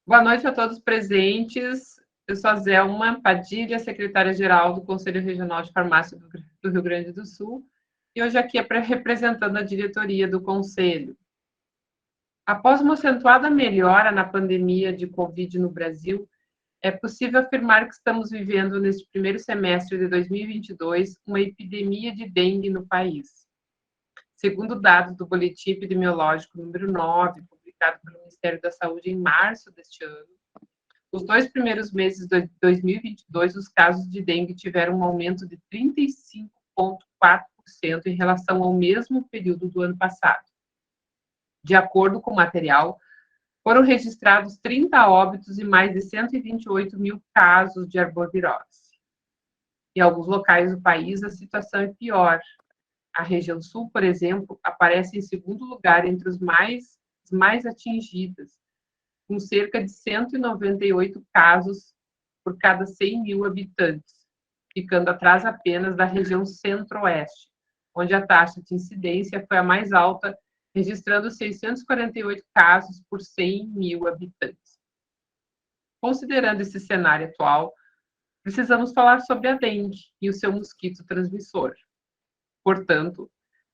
Boa noite a todos presentes. Eu sou a Zelma Padilha, secretária-geral do Conselho Regional de Farmácia do Rio Grande do Sul, e hoje aqui representando a diretoria do Conselho. Após uma acentuada melhora na pandemia de Covid no Brasil, é possível afirmar que estamos vivendo, neste primeiro semestre de 2022, uma epidemia de dengue no país. Segundo dados do Boletim Epidemiológico número 9, publicado pelo Ministério da Saúde em março deste ano, os 2 primeiros meses de 2022, os casos de dengue tiveram um aumento de 35,4% em relação ao mesmo período do ano passado. De acordo com o material, foram registrados 30 óbitos e mais de 128 mil casos de arbovirose. Em alguns locais do país, a situação é pior. A região sul, por exemplo, aparece em segundo lugar entre as mais atingidas, com cerca de 198 casos por cada 100 mil habitantes, ficando atrás apenas da região centro-oeste, onde a taxa de incidência foi a mais alta, registrando 648 casos por 100 mil habitantes. Considerando esse cenário atual, precisamos falar sobre a dengue e o seu mosquito transmissor. Portanto,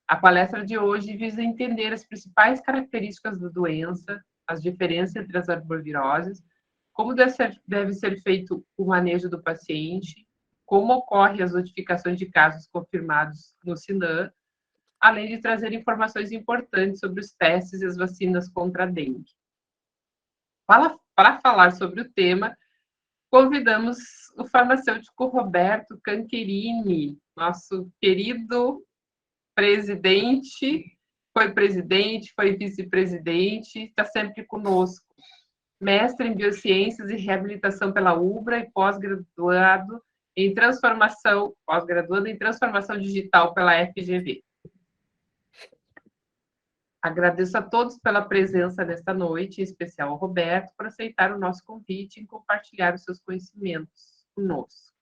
a palestra de hoje visa entender as principais características da doença, as diferenças entre as arboviroses, como deve ser feito o manejo do paciente, como ocorrem as notificações de casos confirmados no SINAM, além de trazer informações importantes sobre os testes e as vacinas contra a dengue. Para falar sobre o tema, convidamos o farmacêutico Roberto Cancherini, nosso querido presidente, foi vice-presidente, está sempre conosco. Mestre em Biociências e Reabilitação pela UBRA e pós-graduado em Transformação Digital pela FGV. Agradeço a todos pela presença nesta noite, em especial ao Roberto, por aceitar o nosso convite e compartilhar os seus conhecimentos conosco.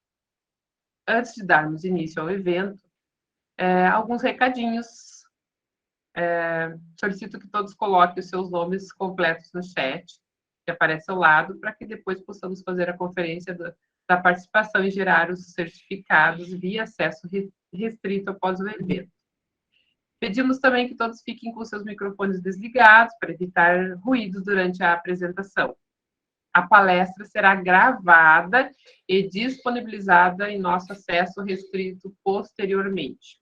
Antes de darmos início ao evento, alguns recadinhos. Solicito que todos coloquem os seus nomes completos no chat, que aparece ao lado, para que depois possamos fazer a conferência da participação e gerar os certificados via acesso restrito após o evento. Pedimos também que todos fiquem com seus microfones desligados para evitar ruídos durante a apresentação. A palestra será gravada e disponibilizada em nosso acesso restrito posteriormente.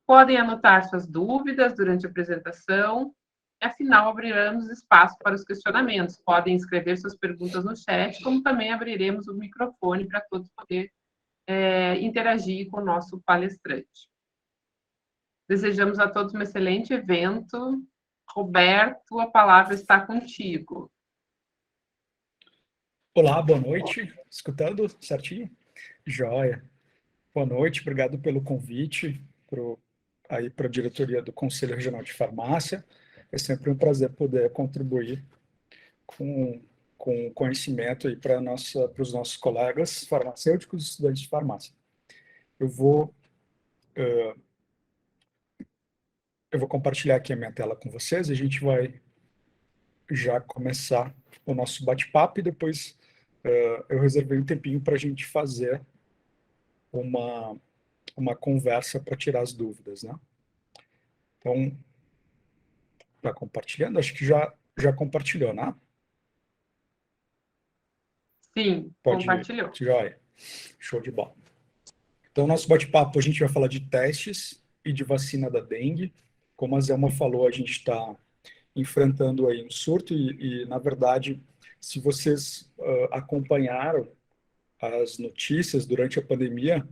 Podem anotar suas dúvidas durante a apresentação, e, afinal, abriremos espaço para os questionamentos. Podem escrever suas perguntas no chat, como também abriremos o microfone para todos poderem interagir com o nosso palestrante. Desejamos a todos um excelente evento. Roberto, a palavra está contigo. Olá, boa noite. Escutando certinho? Joia. Boa noite, obrigado pelo convite para a diretoria do Conselho Regional de Farmácia. É sempre um prazer poder contribuir com conhecimento aí para os nossos colegas farmacêuticos e estudantes de farmácia. Eu vou compartilhar aqui a minha tela com vocês e a gente vai já começar o nosso bate-papo e depois eu reservei um tempinho para a gente fazer uma conversa para tirar as dúvidas, né? Então, está compartilhando? Acho que já compartilhou, né? Sim, compartilhou. Joia. Show de bola. Então, nosso bate-papo, a gente vai falar de testes e de vacina da dengue. Como a Zelma falou, a gente está enfrentando aí um surto e, na verdade, se vocês acompanharam as notícias durante a pandemia,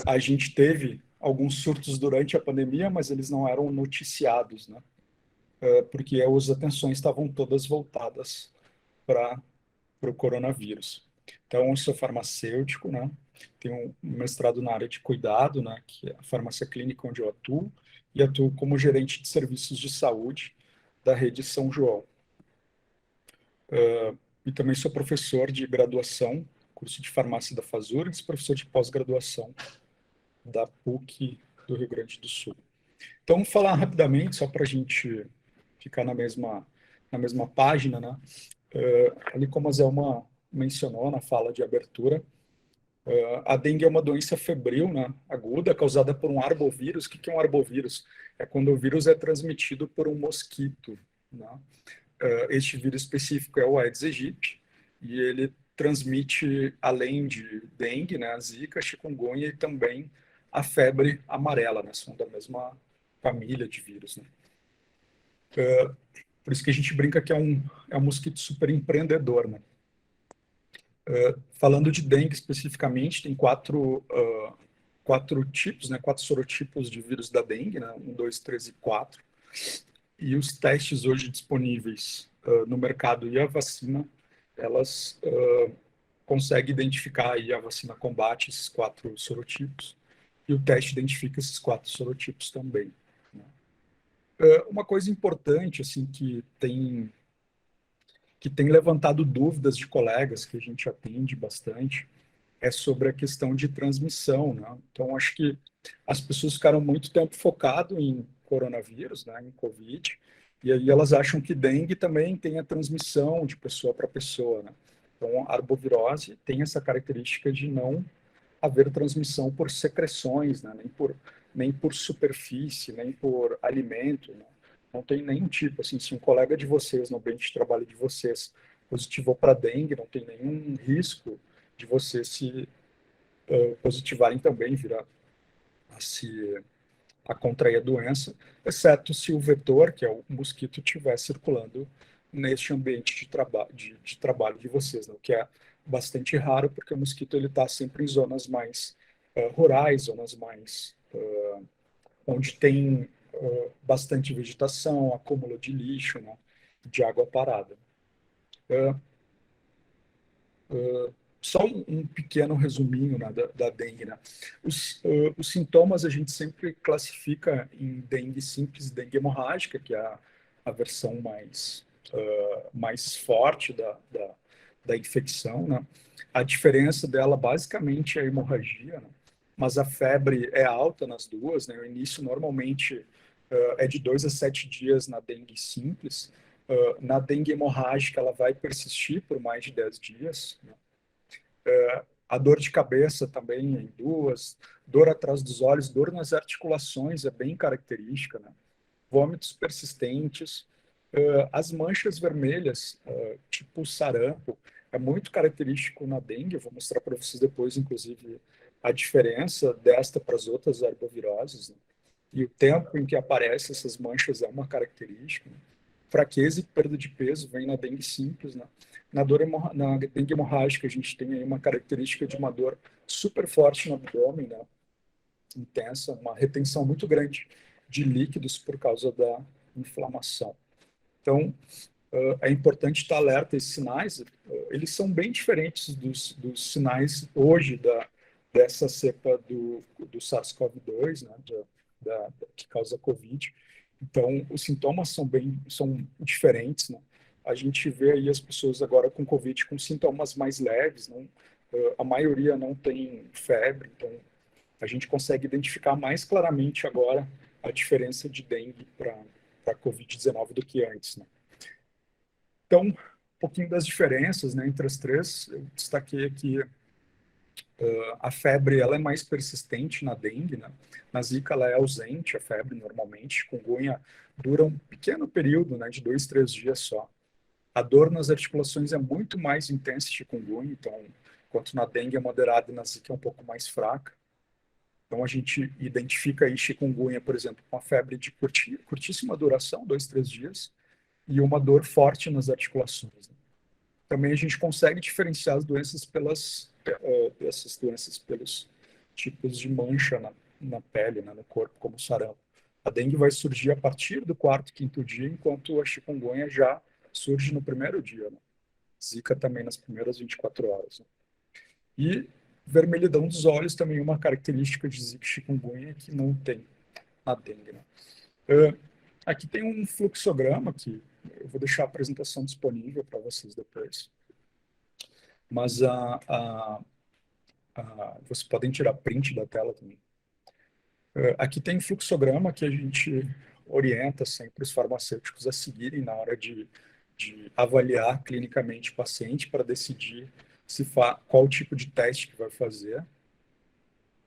a gente teve alguns surtos durante a pandemia, mas eles não eram noticiados, né? Porque as atenções estavam todas voltadas para o coronavírus. Então, eu sou farmacêutico, né? Tenho um mestrado na área de cuidado, né? Que é a farmácia clínica onde eu atuo, e atuo como gerente de serviços de saúde da rede São João. E também sou professor de graduação, curso de farmácia da FASURGS, professor de pós-graduação da PUC do Rio Grande do Sul. Então, vou falar rapidamente, só para a gente ficar na mesma na mesma página, né? Ali como a Zelma mencionou na fala de abertura, a dengue é uma doença febril, né, aguda, causada por um arbovírus. O que é um arbovírus? É quando o vírus é transmitido por um mosquito, né? Este vírus específico é o Aedes aegypti, e ele transmite, além de dengue, né, a zika, chikungunya e também a febre amarela, né? São da mesma família de vírus, né? Por isso que a gente brinca que é um mosquito super empreendedor, né? Falando de dengue especificamente, tem quatro tipos, né? Quatro sorotipos de vírus da dengue, né? 1, 2, 3 e 4. E os testes hoje disponíveis no mercado e a vacina, elas conseguem identificar, aí a vacina combate esses quatro sorotipos, e o teste identifica esses quatro sorotipos também, né? Uma coisa importante, assim, que tem levantado dúvidas de colegas que a gente atende bastante, é sobre a questão de transmissão, né? Então, acho que as pessoas ficaram muito tempo focado em coronavírus, né, em Covid, e aí elas acham que dengue também tem a transmissão de pessoa para pessoa, né? Então, a arbovirose tem essa característica de não haver transmissão por secreções, né? Nem por superfície, nem por alimento, né? Não tem nenhum tipo, assim, se um colega de vocês, no ambiente de trabalho de vocês, positivou para dengue, não tem nenhum risco de vocês se positivarem também, a contrair a doença, exceto se o vetor, que é o mosquito, estiver circulando neste ambiente de trabalho de vocês, né? O que é bastante raro, porque o mosquito ele está sempre em zonas mais rurais, zonas mais onde tem bastante vegetação, acúmulo de lixo, né, de água parada. Só um pequeno resuminho, né, da dengue, né? Os sintomas a gente sempre classifica em dengue simples e dengue hemorrágica, que é a versão mais forte da infecção, né? A diferença dela basicamente é a hemorragia, né? Mas a febre é alta nas duas, né? O início normalmente é de 2 a 7 dias na dengue simples. Na dengue hemorrágica ela vai persistir por mais de 10 dias, né? A dor de cabeça também em duas, dor atrás dos olhos, dor nas articulações é bem característica, né? Vômitos persistentes, as manchas vermelhas, tipo sarampo, é muito característico na dengue. Eu vou mostrar para vocês depois, inclusive, a diferença desta para as outras arboviroses, né? E o tempo em que aparecem essas manchas é uma característica, né? Fraqueza e perda de peso vem na dengue simples, né? Na dengue hemorrágica, a gente tem aí uma característica de uma dor super forte no abdômen, né? Intensa, uma retenção muito grande de líquidos por causa da inflamação. Então, é importante estar alerta a esses sinais. Eles são bem diferentes dos sinais hoje dessa cepa do SARS-CoV-2, né? Que causa COVID. Então, os sintomas são diferentes, né? A gente vê aí as pessoas agora com COVID com sintomas mais leves, não, a maioria não tem febre, então a gente consegue identificar mais claramente agora a diferença de dengue para COVID-19 do que antes, né? Então, um pouquinho das diferenças, né, entre as três, eu destaquei aqui a febre, ela é mais persistente na dengue, né? Na zika ela é ausente, a febre normalmente. Chikungunya dura um pequeno período, né, de 2, 3 dias só. A dor nas articulações é muito mais intensa em chikungunya, então, enquanto na dengue é moderada e na zika é um pouco mais fraca. Então, a gente identifica aí chikungunya, por exemplo, com a febre de curtíssima duração, 2, 3 dias, e uma dor forte nas articulações, né? Também a gente consegue diferenciar as doenças essas doenças pelos tipos de mancha na pele, né, no corpo, como o sarampo. A dengue vai surgir a partir do quarto, quinto dia, enquanto a chikungunya já surge no primeiro dia, né? Zika também nas primeiras 24 horas, né? E vermelhidão dos olhos também é uma característica de zika e chikungunya que não tem na dengue, né? Aqui tem um fluxograma que eu vou deixar a apresentação disponível para vocês depois. Mas vocês podem tirar print da tela também. Aqui tem um fluxograma que a gente orienta sempre os farmacêuticos a seguirem na hora de de avaliar clinicamente o paciente para decidir qual tipo de teste que vai fazer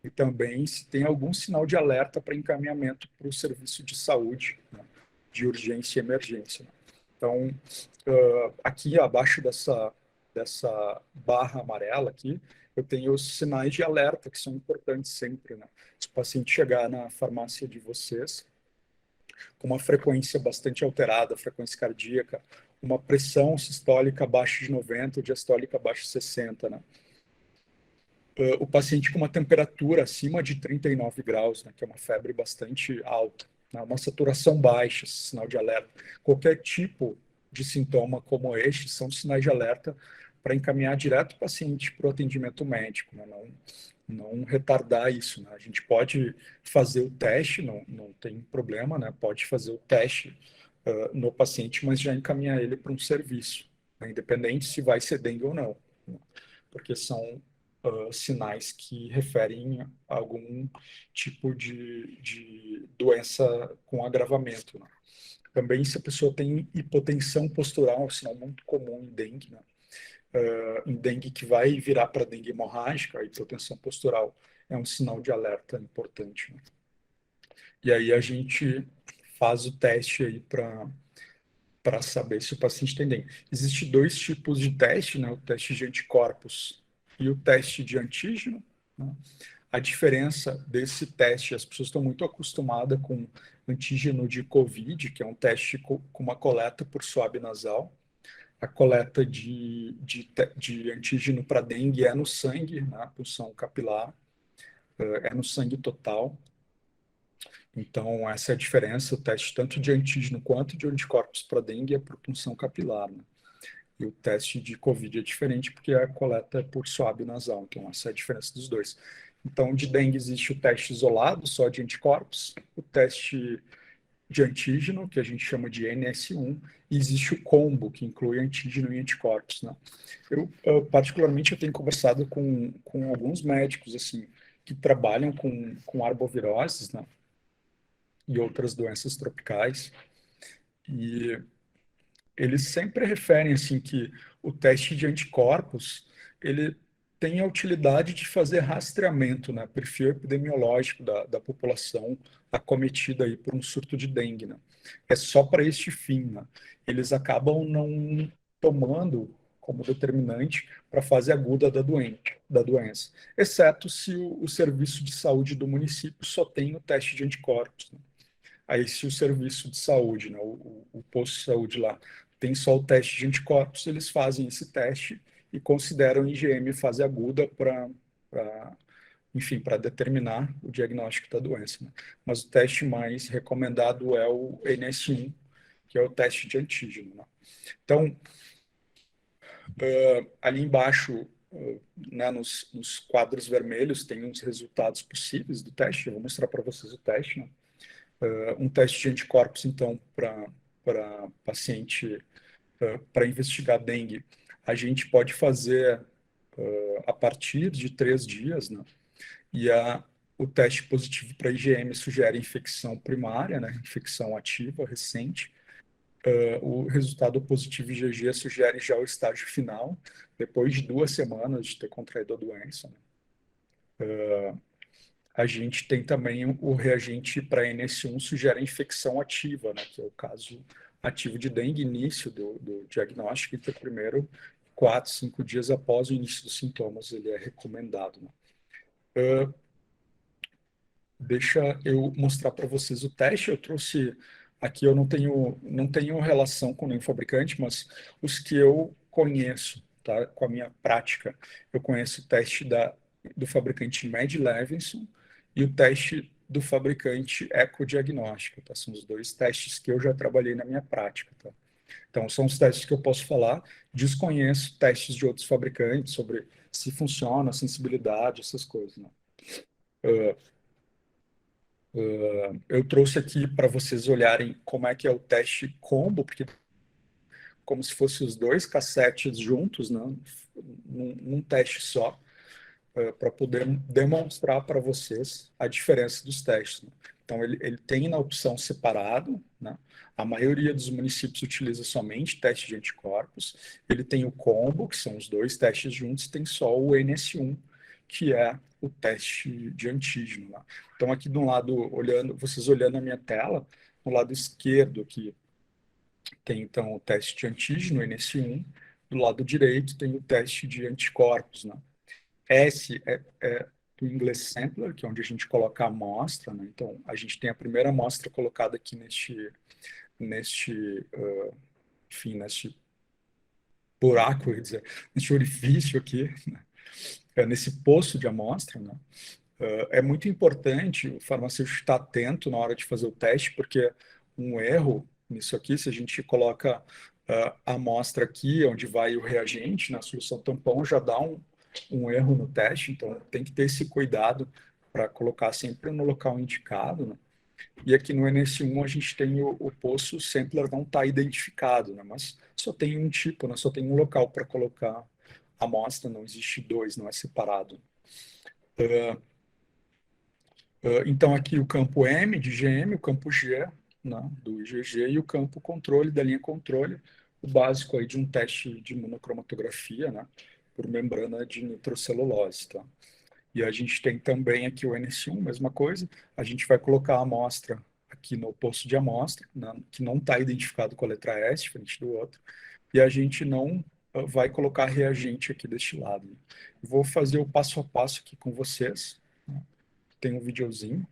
e também se tem algum sinal de alerta para encaminhamento para o serviço de saúde, né, de urgência e emergência. Então, aqui abaixo dessa barra amarela aqui, eu tenho os sinais de alerta, que são importantes sempre, né? Se o paciente chegar na farmácia de vocês com uma frequência bastante alterada, frequência cardíaca, uma pressão sistólica abaixo de 90, diastólica abaixo de 60, né? O paciente com uma temperatura acima de 39 graus, né, que é uma febre bastante alta, né, uma saturação baixa, sinal de alerta. Qualquer tipo de sintoma como este são sinais de alerta para encaminhar direto o paciente para o atendimento médico, né, não retardar isso. Né. A gente pode fazer o teste, não tem problema, né, pode fazer o teste no paciente, mas já encaminhar ele para um serviço, né, independente se vai ser dengue ou não, né, porque são sinais que referem a algum tipo de doença com agravamento. Né. Também, se a pessoa tem hipotensão postural, é um sinal muito comum em dengue, né. Em dengue que vai virar para dengue hemorrágica, a hipotensão postural é um sinal de alerta importante. Né. E aí a gente faz o teste aí para saber se o paciente tem dengue. Existem dois tipos de teste, né? O teste de anticorpos e o teste de antígeno. Né? A diferença desse teste, as pessoas estão muito acostumadas com antígeno de COVID, que é um teste com uma coleta por swab nasal. A coleta de antígeno para dengue é no sangue, na punção capilar, é no sangue total. Então, essa é a diferença, o teste tanto de antígeno quanto de anticorpos para dengue é por punção capilar. Né? E o teste de COVID é diferente porque a coleta é por swab nasal. Então, essa é a diferença dos dois. Então, de dengue existe o teste isolado, só de anticorpos, o teste de antígeno, que a gente chama de NS1, e existe o combo, que inclui antígeno e anticorpos. Né? Particularmente, eu tenho conversado com alguns médicos, assim, que trabalham com arboviroses, né? E outras doenças tropicais, e eles sempre referem assim que o teste de anticorpos ele tem a utilidade de fazer rastreamento, né, perfil epidemiológico da população acometida aí por um surto de dengue, né. É só para este fim, né. Eles acabam não tomando como determinante para a fase aguda da doença, exceto se o serviço de saúde do município só tem o teste de anticorpos, né. Aí, se o serviço de saúde, né, o posto de saúde lá, tem só o teste de anticorpos, eles fazem esse teste e consideram IgM fase aguda enfim, para determinar o diagnóstico da doença. Né? Mas o teste mais recomendado é o NS1, que é o teste de antígeno. Né? Então, ali embaixo, né, nos quadros vermelhos, tem uns resultados possíveis do teste. Eu vou mostrar para vocês o teste. Né? Um teste de anticorpos, então, para paciente, para investigar dengue, a gente pode fazer a partir de 3 dias, né? E o teste positivo para IgM sugere infecção primária, né? Infecção ativa, recente. O resultado positivo IgG sugere já o estágio final, depois de 2 semanas de ter contraído a doença. Né? A gente tem também o reagente para NS1 sugere infecção ativa, né, que é o caso ativo de dengue, início do diagnóstico, entre o primeiro 4, 5 dias após o início dos sintomas, ele é recomendado. Né. Deixa eu mostrar para vocês o teste. Eu trouxe aqui, eu não tenho relação com nenhum fabricante, mas os que eu conheço, tá, com a minha prática, eu conheço o teste do fabricante Mad Levinson e o teste do fabricante Ecodiagnóstico, tá? São os dois testes que eu já trabalhei na minha prática, tá? Então, são os testes que eu posso falar. Desconheço testes de outros fabricantes sobre se funciona, sensibilidade, essas coisas, né? Eu trouxe aqui para vocês olharem como é que é o teste combo, porque como se fossem os dois cassetes juntos, né, num teste só, para poder demonstrar para vocês a diferença dos testes. Né. Então, ele tem na opção separado, né? A maioria dos municípios utiliza somente teste de anticorpos. Ele tem o combo, que são os dois testes juntos, tem só o NS1, que é o teste de antígeno, né? Então, aqui do lado, vocês olhando a minha tela, no lado esquerdo aqui, tem então o teste de antígeno, NS1, do lado direito tem o teste de anticorpos, né? S é do inglês sampler, que é onde a gente coloca a amostra, né? Então, a gente tem a primeira amostra colocada aqui enfim, neste buraco, eu ia dizer, neste orifício aqui, né? Nesse poço de amostra, né? É muito importante o farmacêutico estar atento na hora de fazer o teste, porque um erro nisso aqui, se a gente coloca a amostra aqui, onde vai o reagente, na solução tampão, já dá um erro no teste, então tem que ter esse cuidado para colocar sempre no local indicado, né? E aqui no NS1 a gente tem o poço sampler não está identificado, né? Mas só tem um tipo, né? Só tem um local para colocar a amostra, não existe dois, não é separado. Então, aqui o campo M de GM, o campo G, né, do IgG, e o campo controle da linha controle, o básico aí de um teste de monocromatografia, né, por membrana de nitrocelulose. Tá? E a gente tem também aqui o NS1, mesma coisa, a gente vai colocar a amostra aqui no posto de amostra, né, que não está identificado com a letra S, diferente do outro, e a gente não vai colocar reagente aqui deste lado. Vou fazer o passo a passo aqui com vocês, né? Tem um videozinho,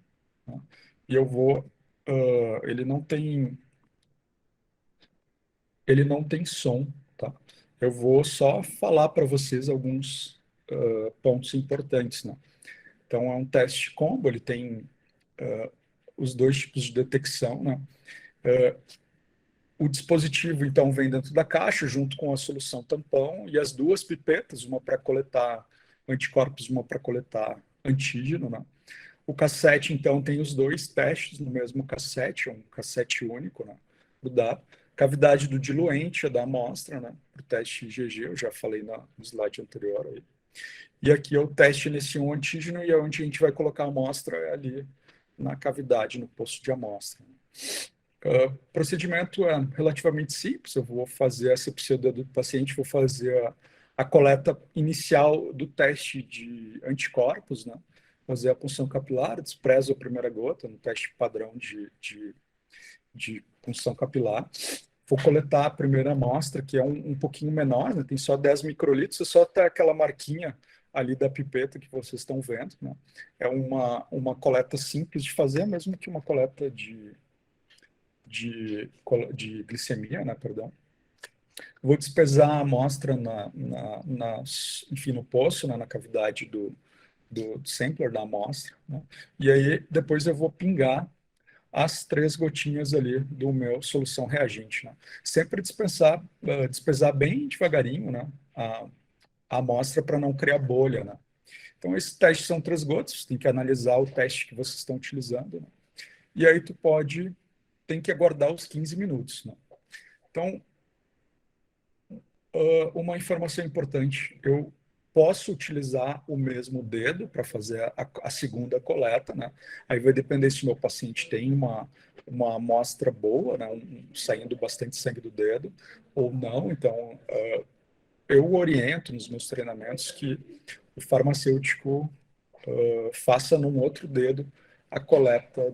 né? E eu vou, ele não tem som, tá? Eu vou só falar para vocês alguns pontos importantes, né? Então, é um teste combo, ele tem os dois tipos de detecção, né? O dispositivo, então, vem dentro da caixa, junto com a solução tampão e as duas pipetas, uma para coletar anticorpos, uma para coletar antígeno, né? O cassete, então, tem os dois testes no mesmo cassete, é um cassete único, né? Da cavidade do diluente, é da amostra, né? Para o teste IgG, eu já falei no slide anterior. Aí. E aqui é o teste nesse um antígeno, e é onde a gente vai colocar a amostra é ali na cavidade, no posto de amostra. O procedimento é relativamente simples, eu vou fazer essa pseudo do paciente, vou fazer a coleta inicial do teste de anticorpos, né? Fazer a punção capilar, desprezo a primeira gota, no teste padrão de punção capilar. Vou coletar a primeira amostra, que é um pouquinho menor, né? Tem só 10 microlitros, é só até aquela marquinha ali da pipeta que vocês estão vendo, né? É uma coleta simples de fazer, mesmo que uma coleta de glicemia, né, perdão. Vou despesar a amostra enfim, no poço, né, na cavidade do sampler da amostra, né? E aí depois eu vou pingar as 3 gotinhas ali do meu solução reagente, né? Sempre despesar bem devagarinho, né, a amostra para não criar bolha, né? Então, esse teste são 3 gotas, você tem que analisar o teste que vocês estão utilizando, né? E aí tem que aguardar os 15 minutos, né? Então, uma informação importante, eu posso utilizar o mesmo dedo para fazer a segunda coleta, né? Aí vai depender se o meu paciente tem uma amostra boa, né? Saindo bastante sangue do dedo, ou não. Então, eu oriento nos meus treinamentos que o farmacêutico faça num outro dedo a coleta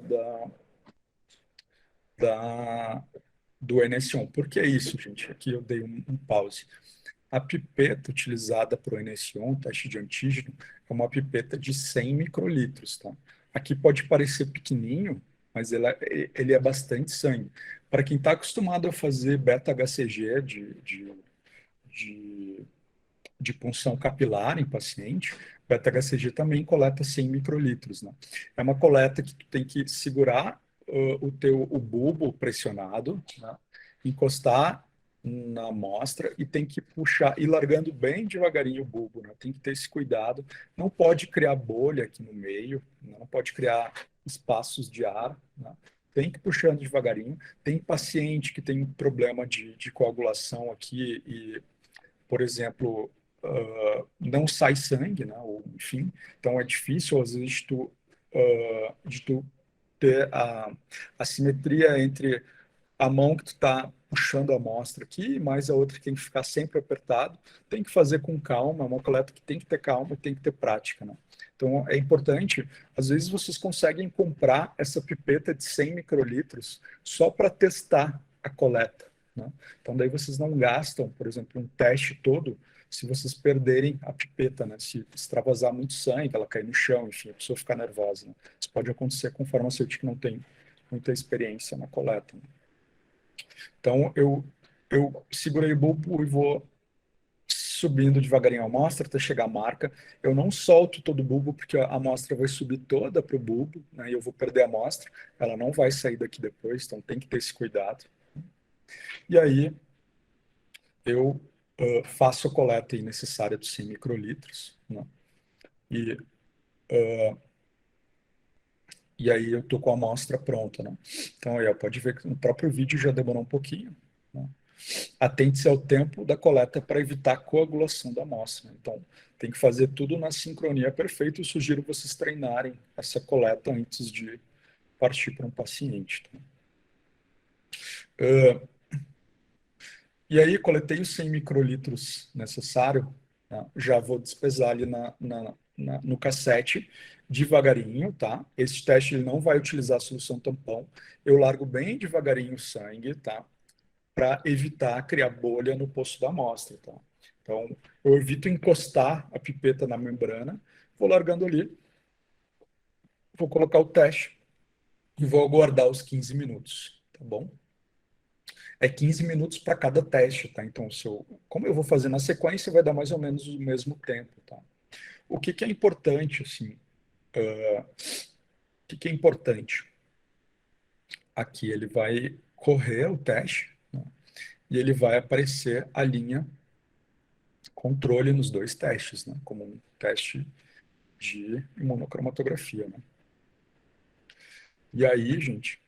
do NS1. Por que isso, gente? Aqui eu dei um pause. A pipeta utilizada para o NS1, teste de antígeno, é uma pipeta de 100 microlitros, tá? Aqui pode parecer pequenininho, mas ele é bastante sangue. Para quem está acostumado a fazer beta-HCG de punção capilar em paciente, beta-HCG também coleta 100 microlitros, né? É uma coleta que tu tem que segurar o bulbo pressionado, né? Encostar na amostra e tem que puxar, ir largando bem devagarinho o bulbo, né? Tem que ter esse cuidado. Não pode criar bolha aqui no meio, não pode criar espaços de ar, né? Tem que ir puxando devagarinho. Tem paciente que tem problema de coagulação aqui e, por exemplo, não sai sangue, né? Ou, enfim, então é difícil às vezes de tu ter a simetria entre a mão que tu está puxando a amostra aqui, mais a outra que tem que ficar sempre apertado. Tem que fazer com calma, é uma coleta que tem que ter calma e tem que ter prática, né? Então, é importante, às vezes vocês conseguem comprar essa pipeta de 100 microlitros só para testar a coleta, né? Então, daí vocês não gastam, por exemplo, um teste todo se vocês perderem a pipeta, né? Se extravasar muito sangue, ela cair no chão, enfim, a pessoa ficar nervosa, né? Isso pode acontecer com farmacêutico que não tem muita experiência na coleta, né? Então, eu segurei o bulbo e vou subindo devagarinho a amostra até chegar à marca. Eu não solto todo o bulbo, porque a amostra vai subir toda para o bulbo, né, e eu vou perder a amostra. Ela não vai sair daqui depois, então tem que ter esse cuidado. E aí, eu faço a coleta necessária dos 100 microlitros, né, e, e aí eu tô com a amostra pronta, né. Então, aí, pode ver que no próprio vídeo já demorou um pouquinho, né. Atente-se ao tempo da coleta para evitar a coagulação da amostra. Então, tem que fazer tudo na sincronia perfeita. Eu sugiro vocês treinarem essa coleta antes de partir para um paciente. Tá? E aí, coletei os 100 microlitros necessário, tá? Já vou despesar ali no cassete devagarinho, tá? Esse teste ele não vai utilizar a solução tampão. Eu largo bem devagarinho o sangue, tá? Para evitar criar bolha no poço da amostra, tá? Então, eu evito encostar a pipeta na membrana, vou largando ali, vou colocar o teste e vou aguardar os 15 minutos, tá bom? É 15 minutos para cada teste, tá? Então, como eu vou fazer na sequência, vai dar mais ou menos o mesmo tempo, tá? O que que é importante, assim, o que que é importante? Aqui ele vai correr o teste, né? E ele vai aparecer a linha controle nos dois testes, né? Como um teste de imunocromatografia, né? E aí, gente,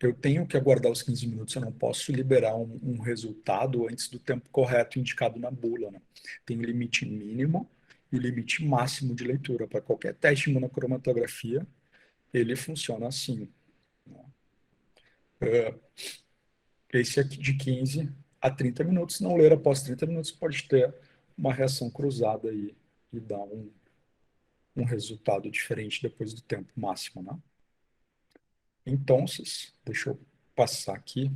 eu tenho que aguardar os 15 minutos, eu não posso liberar um resultado antes do tempo correto indicado na bula, né? Tem limite mínimo e limite máximo de leitura. Para qualquer teste de imunocromatografia, ele funciona assim, né? Esse aqui de 15 a 30 minutos, não ler após 30 minutos pode ter uma reação cruzada aí e dar um resultado diferente depois do tempo máximo, né? Então, deixa eu passar aqui.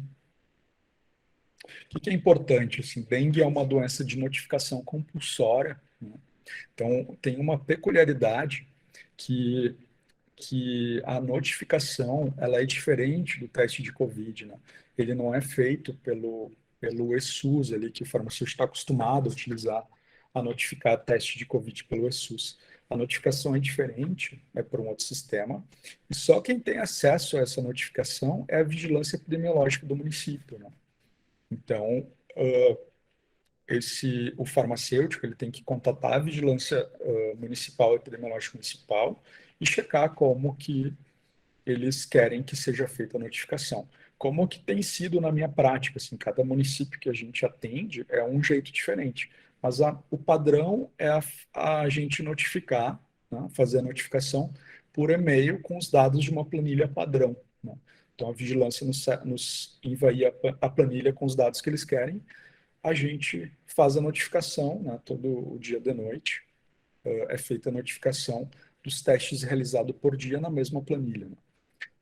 O que é importante? Assim, dengue é uma doença de notificação compulsória, né? Então, tem uma peculiaridade que, que a notificação ela é diferente do teste de COVID, né? Ele não é feito pelo ESUS, ali, que o farmacêutico está acostumado a utilizar a notificar teste de COVID pelo ESUS. A notificação é diferente, é por um outro sistema, e só quem tem acesso a essa notificação é a vigilância epidemiológica do município, né? Então, o farmacêutico ele tem que contatar a vigilância municipal, epidemiológica municipal, e checar como que eles querem que seja feita a notificação. Como que tem sido na minha prática, assim, cada município que a gente atende é um jeito diferente, mas o padrão é a gente notificar, né, fazer a notificação por e-mail com os dados de uma planilha padrão, né? Então, a vigilância nos envia a planilha com os dados que eles querem, a gente faz a notificação, né, todo o dia de noite, é feita a notificação dos testes realizados por dia na mesma planilha, né?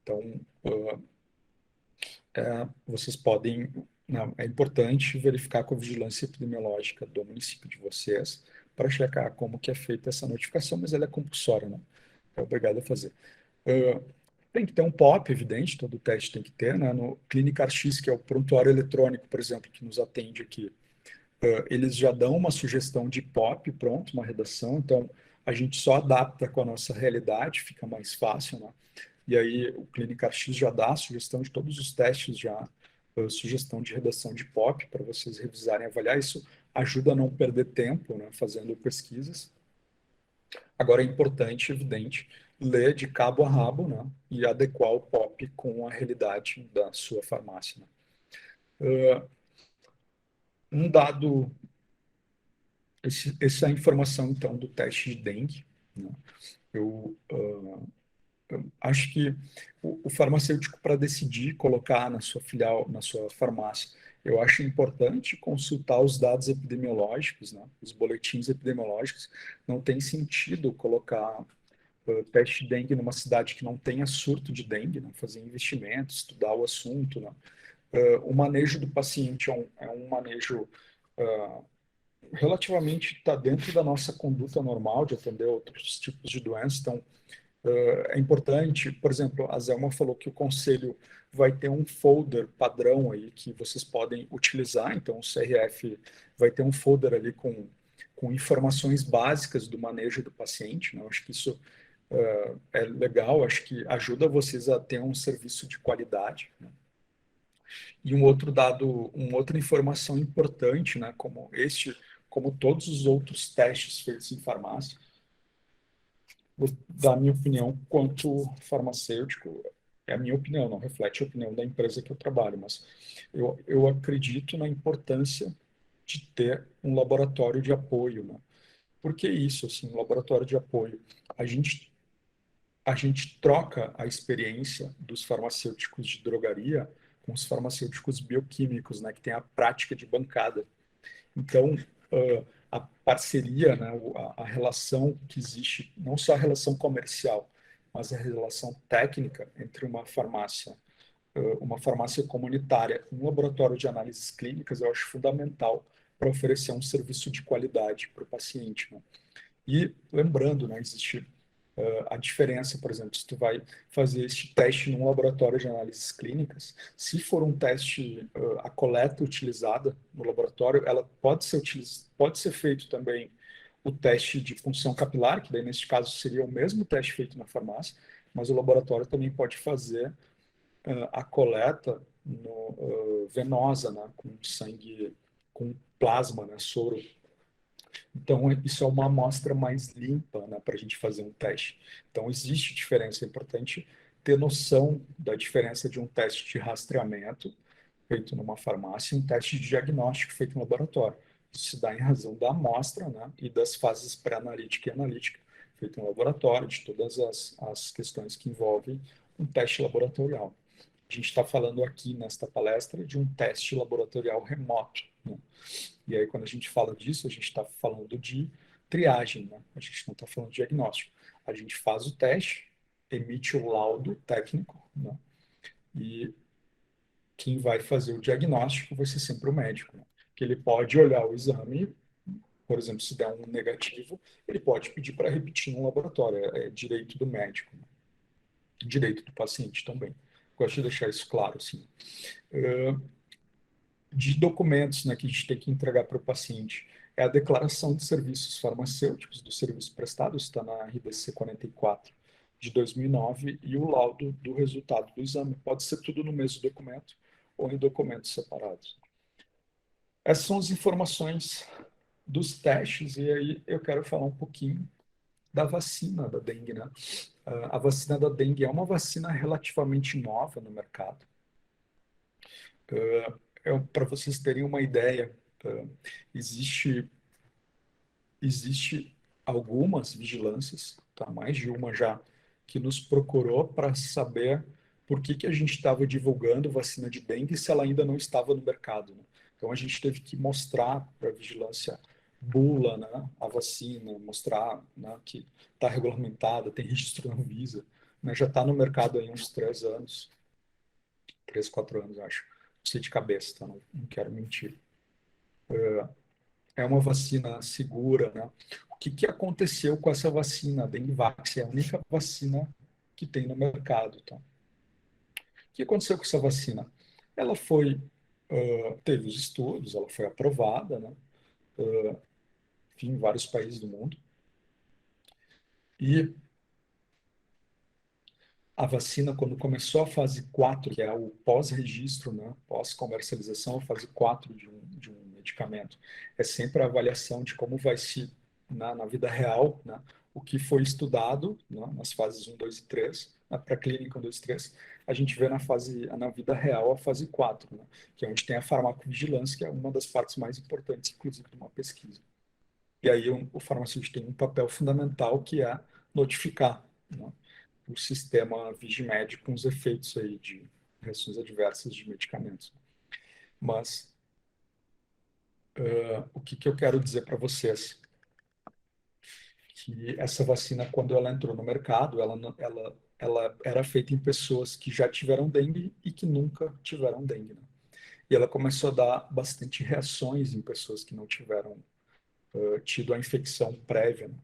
Então, vocês podem, né, é importante verificar com a vigilância epidemiológica do município de vocês para checar como que é feita essa notificação, mas ela é compulsória, né? É obrigado a fazer. Tem que ter um POP, evidente, todo teste tem que ter, né? No Clínica X, que é o prontuário eletrônico, por exemplo, que nos atende aqui, eles já dão uma sugestão de POP, pronto, uma redação, então a gente só adapta com a nossa realidade, fica mais fácil, né? E aí o Clínica X já dá a sugestão de todos os testes, já sugestão de redação de POP para vocês revisarem e avaliar. Isso ajuda a não perder tempo, né, fazendo pesquisas. Agora é importante, evidente, ler de cabo a rabo, né, e adequar o POP com a realidade da sua farmácia, né? Um dado, essa informação, então, do teste de dengue, né? Eu acho que o farmacêutico, para decidir colocar na sua filial, na sua farmácia, eu acho importante consultar os dados epidemiológicos, né? Os boletins epidemiológicos. Não tem sentido colocar teste de dengue numa cidade que não tenha surto de dengue, né? Fazer investimentos, estudar o assunto, né? O manejo do paciente é um manejo relativamente está dentro da nossa conduta normal de atender outros tipos de doenças. Então, é importante, por exemplo, a Zelma falou que o conselho vai ter um folder padrão aí que vocês podem utilizar, então o CRF vai ter um folder ali com informações básicas do manejo do paciente, né? Eu acho que isso é legal, acho que ajuda vocês a ter um serviço de qualidade, né? E um outro dado, uma outra informação importante, né, como todos os outros testes feitos em farmácia, vou dar a minha opinião quanto farmacêutico, é a minha opinião, não reflete a opinião da empresa que eu trabalho, mas eu acredito na importância de ter um laboratório de apoio, né? Por que isso, assim, um laboratório de apoio? A gente, a gente troca a experiência dos farmacêuticos de drogaria com os farmacêuticos bioquímicos, né, que tem a prática de bancada. Então, a parceria, né, a relação que existe, não só a relação comercial, mas a relação técnica entre uma farmácia comunitária e um laboratório de análises clínicas, eu acho fundamental para oferecer um serviço de qualidade para o paciente, né? E lembrando, né, existe a diferença, por exemplo, se tu vai fazer este teste num laboratório de análises clínicas, se for um teste, a coleta utilizada no laboratório, ela pode ser feito também o teste de função capilar, que daí neste caso seria o mesmo teste feito na farmácia, mas o laboratório também pode fazer a coleta venosa, né, com sangue, com plasma, né, soro. Então, isso é uma amostra mais limpa, né, para a gente fazer um teste. Então, existe diferença. É importante ter noção da diferença de um teste de rastreamento feito numa farmácia e um teste de diagnóstico feito no laboratório. Isso se dá em razão da amostra, né, e das fases pré-analítica e analítica feito no laboratório, de todas as questões que envolvem um teste laboratorial. A gente está falando aqui nesta palestra de um teste laboratorial remoto, né? E aí, quando a gente fala disso, a gente está falando de triagem, né? A gente não está falando de diagnóstico. A gente faz o teste, emite o laudo técnico, né? E quem vai fazer o diagnóstico vai ser sempre o médico, né? Que ele pode olhar o exame, por exemplo, se der um negativo, ele pode pedir para repetir no laboratório. É direito do médico, né? Direito do paciente também. Gosto de deixar isso claro, assim. De documentos, né, que a gente tem que entregar para o paciente. É a declaração de serviços farmacêuticos, do serviço prestado, está na RDC 44 de 2009, e o laudo do resultado do exame. Pode ser tudo no mesmo documento ou em documentos separados. Essas são as informações dos testes, e aí eu quero falar um pouquinho da vacina da dengue, né? A vacina da dengue é uma vacina relativamente nova no mercado. Para vocês terem uma ideia, existe algumas vigilâncias, tá? Mais de uma já, que nos procurou para saber por que a gente estava divulgando vacina de dengue se ela ainda não estava no mercado, né? Então a gente teve que mostrar para a vigilância bula, né, a vacina, mostrar, né, que está regulamentada, tem registro na Anvisa, né, já está no mercado há uns 3 anos, 3, 4 anos, acho. Não sei de cabeça, tá? Não quero mentir. É uma vacina segura, né? O que aconteceu com essa vacina? A Dengvax é a única vacina que tem no mercado, tá? O que aconteceu com essa vacina? Ela teve os estudos, ela foi aprovada, né? Enfim, em vários países do mundo. E a vacina, quando começou a fase 4, que é o pós-registro, né? Pós-comercialização, a fase 4 de um medicamento, é sempre a avaliação de como vai se, na vida real, né? O que foi estudado, né, nas fases 1, 2 e 3, na pré-clínica 1, 2 e 3, a gente vê na vida real a fase 4, né? Que é onde tem a farmacovigilância, que é uma das partes mais importantes, inclusive, de uma pesquisa. E aí o farmacêutico tem um papel fundamental, que é notificar, né? o sistema Vigimed com os efeitos aí de reações adversas de medicamentos. Mas o que eu quero dizer para vocês? Que essa vacina, quando ela entrou no mercado, ela era feita em pessoas que já tiveram dengue e que nunca tiveram dengue, né? E ela começou a dar bastante reações em pessoas que não tiveram tido a infecção prévia, né?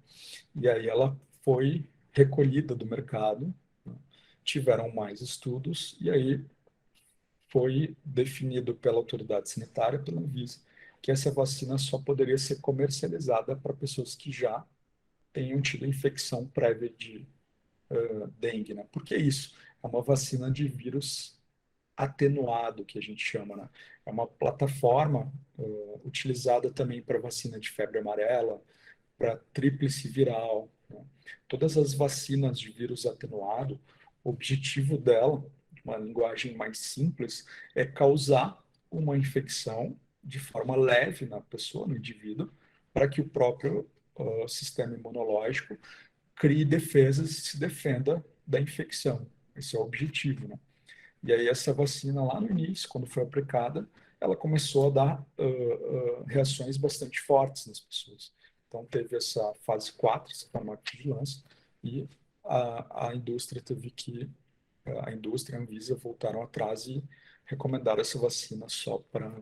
E aí ela foi recolhida do mercado, né? Tiveram mais estudos, e aí foi definido pela autoridade sanitária, pela Anvisa, que essa vacina só poderia ser comercializada para pessoas que já tenham tido infecção prévia de dengue, né? Por que isso? É uma vacina de vírus atenuado, que a gente chama, né? É uma plataforma utilizada também para vacina de febre amarela, para tríplice viral, né? Todas as vacinas de vírus atenuado, o objetivo dela, de uma linguagem mais simples, é causar uma infecção de forma leve na pessoa, no indivíduo, para que o próprio sistema imunológico crie defesas e se defenda da infecção. Esse é o objetivo, né? E aí essa vacina lá no início, quando foi aplicada, ela começou a dar reações bastante fortes nas pessoas. Então teve essa fase 4, essa farmacovigilância, e a indústria teve que, a indústria e a Anvisa voltaram atrás e recomendaram essa vacina só para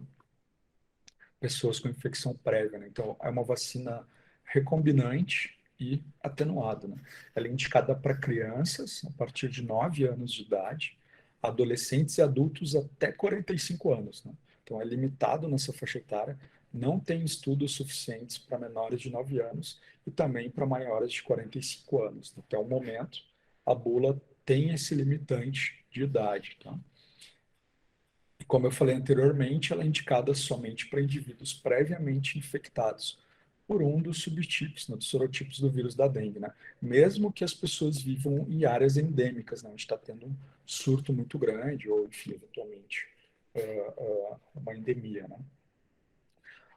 pessoas com infecção prévia, né? Então, é uma vacina recombinante e atenuada, né? Ela é indicada para crianças a partir de 9 anos de idade, adolescentes e adultos até 45 anos, né? Então, é limitado nessa faixa etária, não tem estudos suficientes para menores de 9 anos e também para maiores de 45 anos. Até o momento, a bula tem esse limitante de idade, tá? Como eu falei anteriormente, ela é indicada somente para indivíduos previamente infectados por um dos subtipos, né, dos sorotipos do vírus da dengue, né? Mesmo que as pessoas vivam em áreas endêmicas, né, onde está tendo um surto muito grande, ou, enfim, eventualmente, uma endemia, né?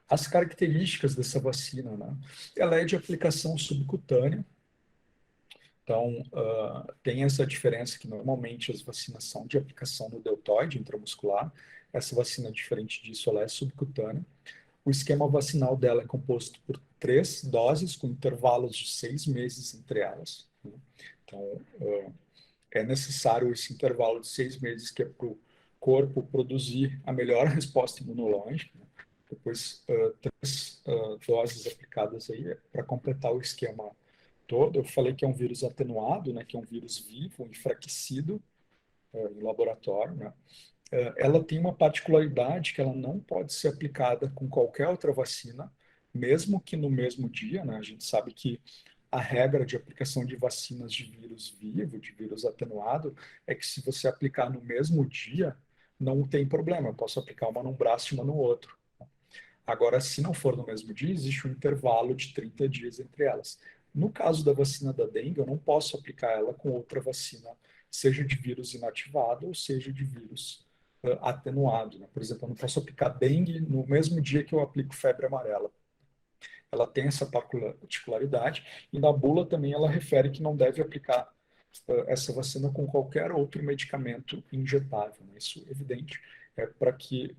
As características dessa vacina, né? Ela é de aplicação subcutânea, então, tem essa diferença que normalmente as vacinas são de aplicação no deltoide intramuscular. Essa vacina, diferente disso, ela é subcutânea. O esquema vacinal dela é composto por 3 doses, com intervalos de 6 meses entre elas, né? Então, é necessário esse intervalo de 6 meses, que é para o corpo produzir a melhor resposta imunológica, né? Depois, 3 doses aplicadas aí para completar o esquema todo. Eu falei que é um vírus atenuado, né, que é um vírus vivo, enfraquecido em laboratório, né? Ela tem uma particularidade que ela não pode ser aplicada com qualquer outra vacina, mesmo que no mesmo dia, né? A gente sabe que a regra de aplicação de vacinas de vírus vivo, de vírus atenuado, é que se você aplicar no mesmo dia, não tem problema. Eu posso aplicar uma num braço e uma no outro. Agora, se não for no mesmo dia, existe um intervalo de 30 dias entre elas. No caso da vacina da dengue, eu não posso aplicar ela com outra vacina, seja de vírus inativado ou seja de vírus atenuado, né? Por exemplo, eu não posso aplicar dengue no mesmo dia que eu aplico febre amarela. Ela tem essa particularidade, e na bula também ela refere que não deve aplicar essa vacina com qualquer outro medicamento injetável, né? Isso é evidente, é para que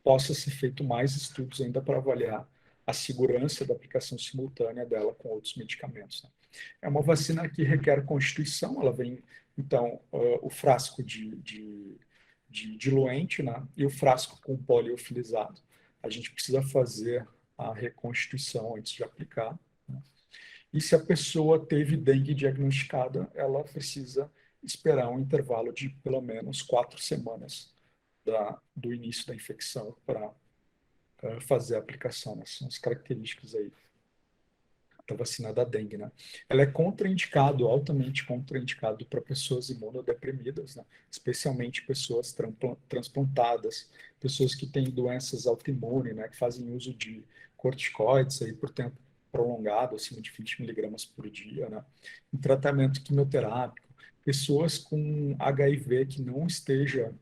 possa ser feito mais estudos ainda para avaliar a segurança da aplicação simultânea dela com outros medicamentos, né? É uma vacina que requer constituição, ela vem, então, o frasco de diluente, né, e o frasco com poliofilizado. A gente precisa fazer a reconstituição antes de aplicar, né? E se a pessoa teve dengue diagnosticada, ela precisa esperar um intervalo de pelo menos 4 semanas do início da infecção para fazer a aplicação, né? São as características aí da vacina da dengue, né? Ela é contraindicado, altamente contraindicado para pessoas imunodeprimidas, né? Especialmente pessoas transplantadas, pessoas que têm doenças autoimunes, né? Que fazem uso de corticoides aí por tempo prolongado, acima de 20 miligramas por dia, né? Em tratamento quimioterápico, pessoas com HIV que não esteja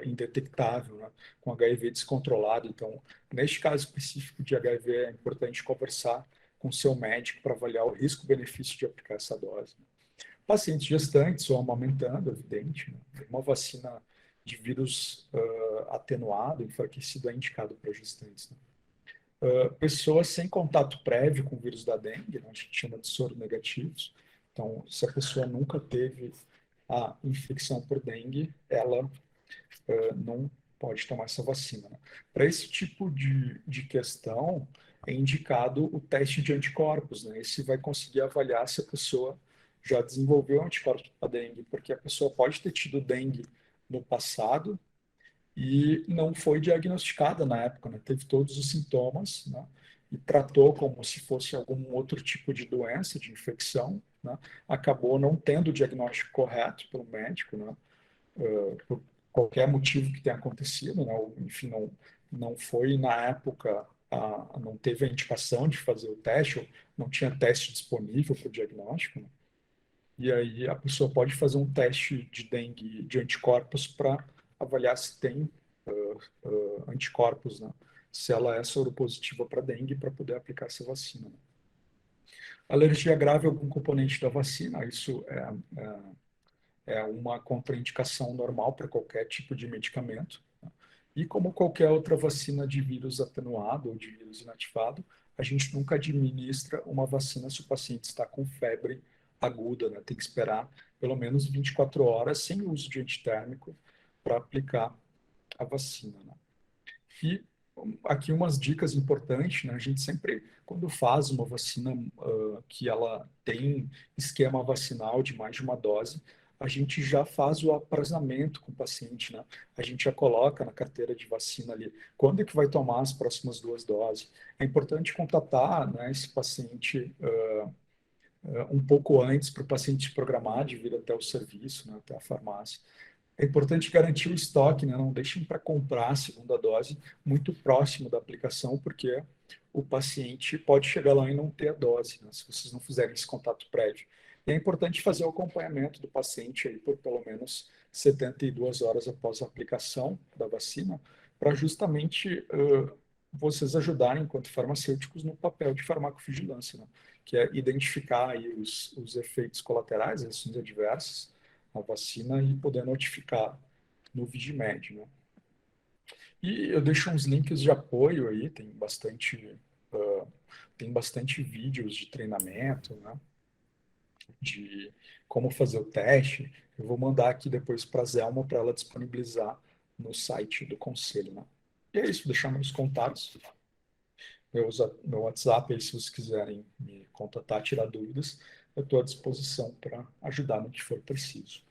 indetectável, né? Com HIV descontrolado. Então, neste caso específico de HIV, é importante conversar com seu médico para avaliar o risco-benefício de aplicar essa dose, né? pacientes gestantes ou amamentando, evidente, né? Uma vacina de vírus atenuado, enfraquecido, é indicado para gestantes, né? Pessoas sem contato prévio com o vírus da dengue, né, a gente chama de soro negativos. Então, se a pessoa nunca teve a infecção por dengue, ela não pode tomar essa vacina, né? Para esse tipo de questão, é indicado o teste de anticorpos, né? Esse vai conseguir avaliar se a pessoa já desenvolveu anticorpos para dengue, porque a pessoa pode ter tido dengue no passado e não foi diagnosticada na época, né? Teve todos os sintomas, né? E tratou como se fosse algum outro tipo de doença, de infecção, né? Acabou não tendo o diagnóstico correto pelo médico, né? Por qualquer motivo que tenha acontecido, né? Ou, enfim, não foi na época, não teve a indicação de fazer o teste, ou não tinha teste disponível para o diagnóstico, né? E aí a pessoa pode fazer um teste de dengue de anticorpos para avaliar se tem anticorpos, né? Se ela é soropositiva para dengue, para poder aplicar essa vacina, né? Alergia grave a algum componente da vacina, isso é uma contraindicação normal para qualquer tipo de medicamento, né? E como qualquer outra vacina de vírus atenuado ou de vírus inativado, a gente nunca administra uma vacina se o paciente está com febre aguda, né? Tem que esperar pelo menos 24 horas sem uso de antitérmico para aplicar a vacina, né? E aqui umas dicas importantes, né? A gente sempre, quando faz uma vacina que ela tem esquema vacinal de mais de uma dose, a gente já faz o aprazamento com o paciente, né? A gente já coloca na carteira de vacina ali quando é que vai tomar as próximas 2 doses. É importante contatar, né, esse paciente um pouco antes para o paciente se programar de vir até o serviço, né, até a farmácia. É importante garantir o estoque, né? Não deixem para comprar a segunda dose muito próximo da aplicação, porque o paciente pode chegar lá e não ter a dose, né? Se vocês não fizerem esse contato prévio. E é importante fazer o acompanhamento do paciente aí por pelo menos 72 horas após a aplicação da vacina, para justamente vocês ajudarem, enquanto farmacêuticos, no papel de farmacovigilância, né? Que é identificar aí os efeitos colaterais, as reações adversas, a vacina e poder notificar no Vigimed, né? E eu deixo uns links de apoio aí, tem bastante vídeos de treinamento, né? De como fazer o teste. Eu vou mandar aqui depois para a Zelma para ela disponibilizar no site do conselho, né? E é isso, deixar meus contatos, meu WhatsApp aí, se vocês quiserem me contatar, tirar dúvidas, eu estou à disposição para ajudar no que for preciso.